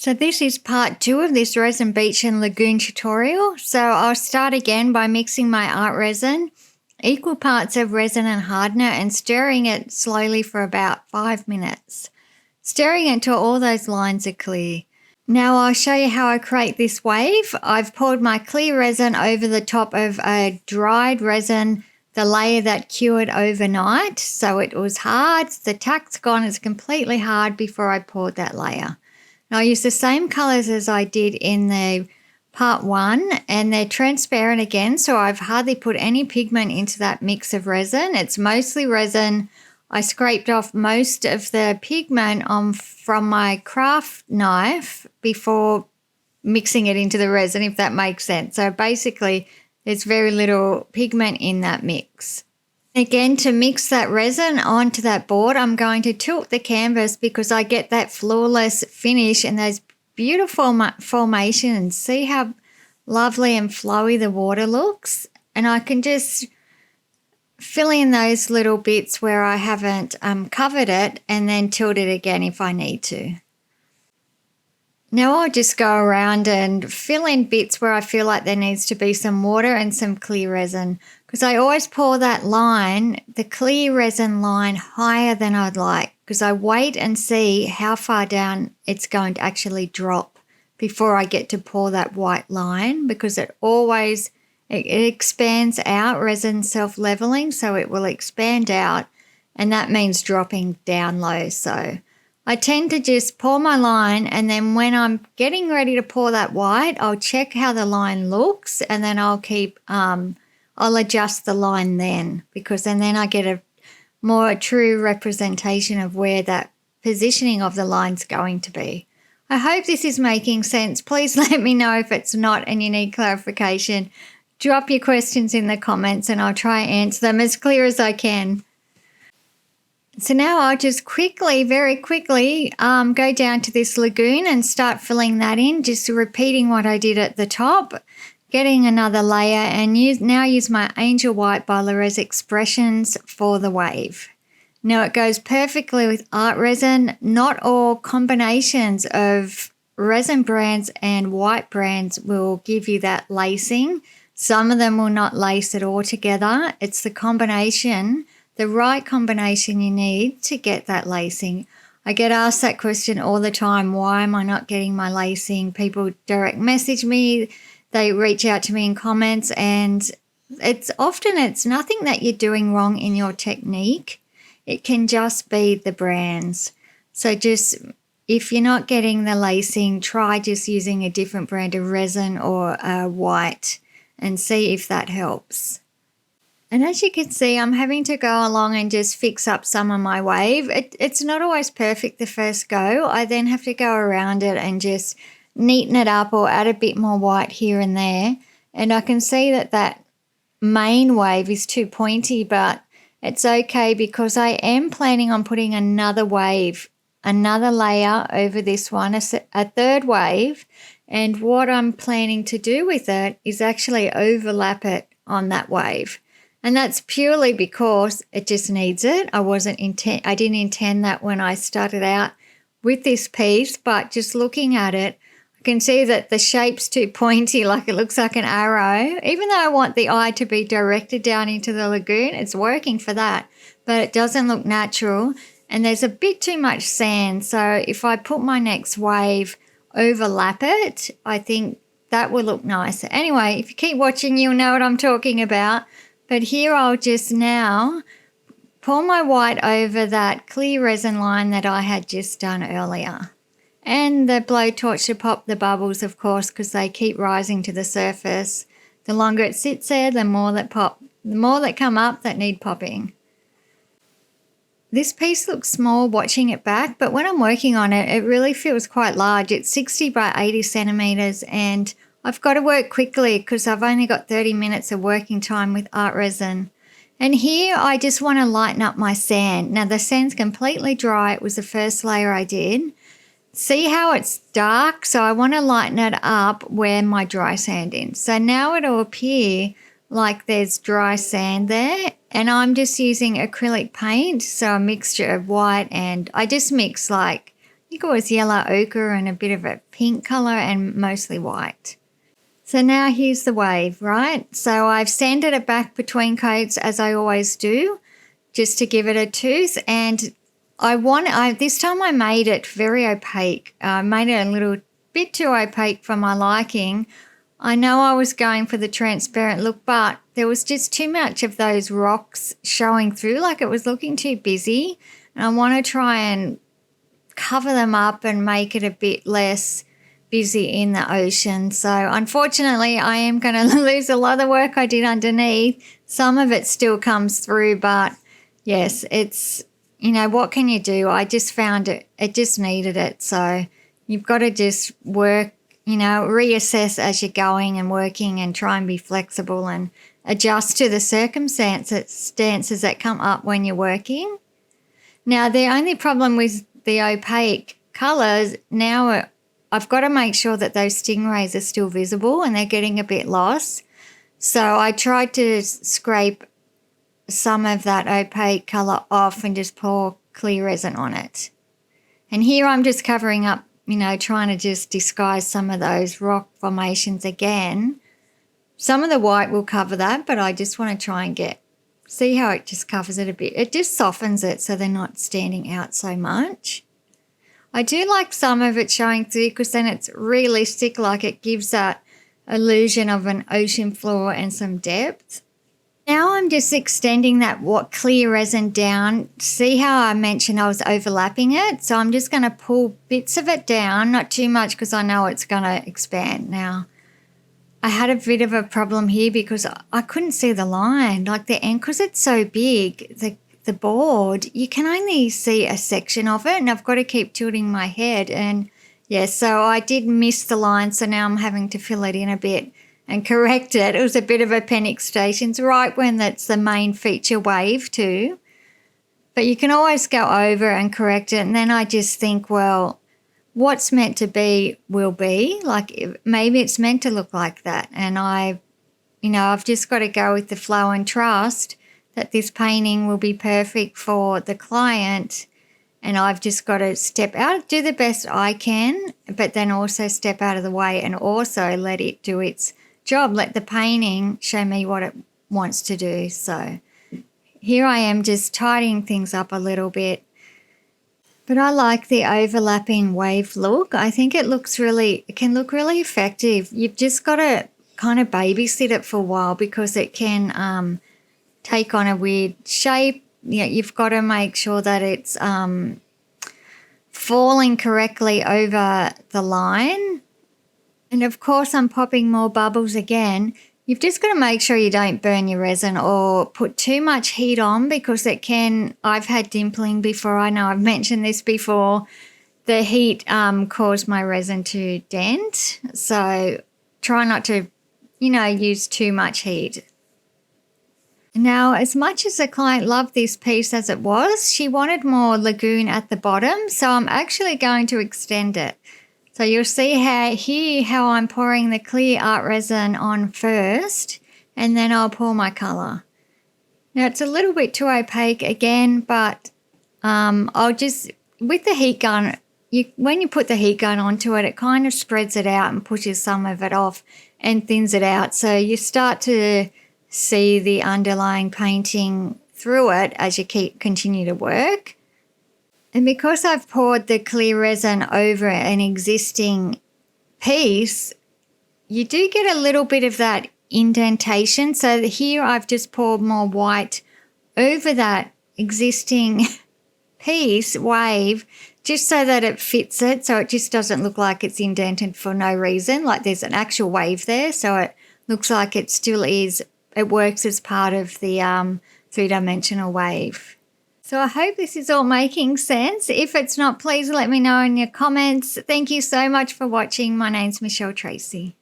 So this is part 2 of this resin beach and lagoon tutorial. So I'll start again by mixing my art resin, equal parts of resin and hardener, and stirring it slowly for about 5 minutes. Stirring until all those lines are clear. Now I'll show you how I create this wave. I've poured my clear resin over the top of a dried resin, the layer that cured overnight, so it was hard. The tack's gone, it's completely hard before I poured that layer. Now I use the same colours as I did in the part 1, and they're transparent again, so I've hardly put any pigment into that mix of resin. It's mostly resin. I scraped off most of the pigment from my craft knife before mixing it into the resin, if that makes sense. So basically, there's very little pigment in that mix. Again, to mix that resin onto that board, I'm going to tilt the canvas because I get that flawless finish and those beautiful formations. See how lovely and flowy the water looks? And I can just fill in those little bits where I haven't covered it and then tilt it again if I need to. Now I'll just go around and fill in bits where I feel like there needs to be some water and some clear resin, because I always pour that line, the clear resin line, higher than I'd like, because I wait and see how far down it's going to actually drop before I get to pour that white line, because it expands out, resin self-leveling, so it will expand out, and that means dropping down low. So I tend to just pour my line, and then when I'm getting ready to pour that white, I'll check how the line looks, and then I'll adjust the line then, because then I get a more true representation of where that positioning of the line's going to be. I hope this is making sense. Please let me know if it's not and you need clarification. Drop your questions in the comments and I'll try and answer them as clear as I can. So now I'll just very quickly go down to this lagoon and start filling that in, just repeating what I did at the top, getting another layer, and now use my Angel White by Lorez Expressions for the wave. Now it goes perfectly with art resin. Not all combinations of resin brands and white brands will give you that lacing. Some of them will not lace it all together. It's the combination, the right combination you need to get that lacing. I get asked that question all the time. Why am I not getting my lacing? People direct message me. They reach out to me in comments, and it's nothing that you're doing wrong in your technique. It can just be the brands. So just if you're not getting the lacing, try just using a different brand of resin or white and see if that helps. And as you can see, I'm having to go along and just fix up some of my wave. It's not always perfect the first go. I then have to go around it and just neaten it up or add a bit more white here and there. And I can see that main wave is too pointy, but it's okay because I am planning on putting another wave, another layer over this one, a third wave. And what I'm planning to do with it is actually overlap it on that wave. And that's purely because it just needs it. I didn't intend that when I started out with this piece, but just looking at it, I can see that the shape's too pointy, like it looks like an arrow. Even though I want the eye to be directed down into the lagoon, it's working for that, but it doesn't look natural. And there's a bit too much sand. So if I put my next wave, overlap it, I think that will look nicer. Anyway, if you keep watching, you'll know what I'm talking about. But here I'll just now pour my white over that clear resin line that I had just done earlier. And the blowtorch to pop the bubbles, of course, because they keep rising to the surface. The longer it sits there, the more that come up that need popping. This piece looks small watching it back, but when I'm working on it, it really feels quite large. It's 60 by 80 centimetres, and I've got to work quickly because I've only got 30 minutes of working time with art resin. And here I just want to lighten up my sand. Now the sand's completely dry. It was the first layer I did. See how it's dark? So I want to lighten it up where my dry sand is. So now it'll appear like there's dry sand there, and I'm just using acrylic paint, so a mixture of white, and I just mix think it was yellow ochre and a bit of a pink colour and mostly white. So now here's the wave, right? So I've sanded it back between coats as I always do, just to give it a tooth. And this time I made it very opaque. I made it a little bit too opaque for my liking. I know I was going for the transparent look, but there was just too much of those rocks showing through, like it was looking too busy. And I want to try and cover them up and make it a bit less busy in the ocean. So unfortunately, I am going to lose a lot of the work I did underneath. Some of it still comes through, but yes, it's, what can you do? I just found it just needed it. So you've got to just work, reassess as you're going and working and try and be flexible and adjust to the circumstances that come up when you're working. Now, the only problem with the opaque colours now, I've got to make sure that those stingrays are still visible and they're getting a bit lost. So I tried to scrape some of that opaque colour off and just pour clear resin on it. And here I'm just covering up, trying to just disguise some of those rock formations again. Some of the white will cover that, but I just want to try and see how it just covers it a bit. It just softens it so they're not standing out so much. I do like some of it showing through because then it's realistic, like it gives that illusion of an ocean floor and some depth. Now I'm just extending that clear resin down. See how I mentioned I was overlapping it? So I'm just going to pull bits of it down, not too much because I know it's going to expand. Now, I had a bit of a problem here because I couldn't see the line. Like the end, because it's so big, the board, you can only see a section of it, and I've got to keep tilting my head. And yeah, so I did miss the line, so now I'm having to fill it in a bit and correct it. It was a bit of a panic station. It's right when that's the main feature wave too. But you can always go over and correct it. And then I just think, well, what's meant to be will be. Like maybe it's meant to look like that. And I've just got to go with the flow and trust that this painting will be perfect for the client. And I've just got to step out, do the best I can, but then also step out of the way and also let it do its job. Let the painting show me what it wants to do. So here I am just tidying things up a little bit. But I like the overlapping wave look. I think it can look really effective. You've just got to kind of babysit it for a while because it can take on a weird shape. You've got to make sure that it's falling correctly over the line. And of course, I'm popping more bubbles again. You've just got to make sure you don't burn your resin or put too much heat on because I've had dimpling before. I know I've mentioned this before. The heat caused my resin to dent. So try not to, use too much heat. Now, as much as the client loved this piece as it was, she wanted more lagoon at the bottom. So I'm actually going to extend it. So you'll see how I'm pouring the clear art resin on first, and then I'll pour my colour. Now it's a little bit too opaque again, but I'll just, with the heat gun, when you put the heat gun onto it, it kind of spreads it out and pushes some of it off and thins it out. So you start to see the underlying painting through it as you continue to work. And because I've poured the clear resin over an existing piece, you do get a little bit of that indentation. So here I've just poured more white over that existing piece, wave, just so that it fits it. So it just doesn't look like it's indented for no reason, like there's an actual wave there. So it looks like it still is, it works as part of the three-dimensional wave. So I hope this is all making sense. If it's not, please let me know in your comments. Thank you so much for watching. My name's Michelle Tracy.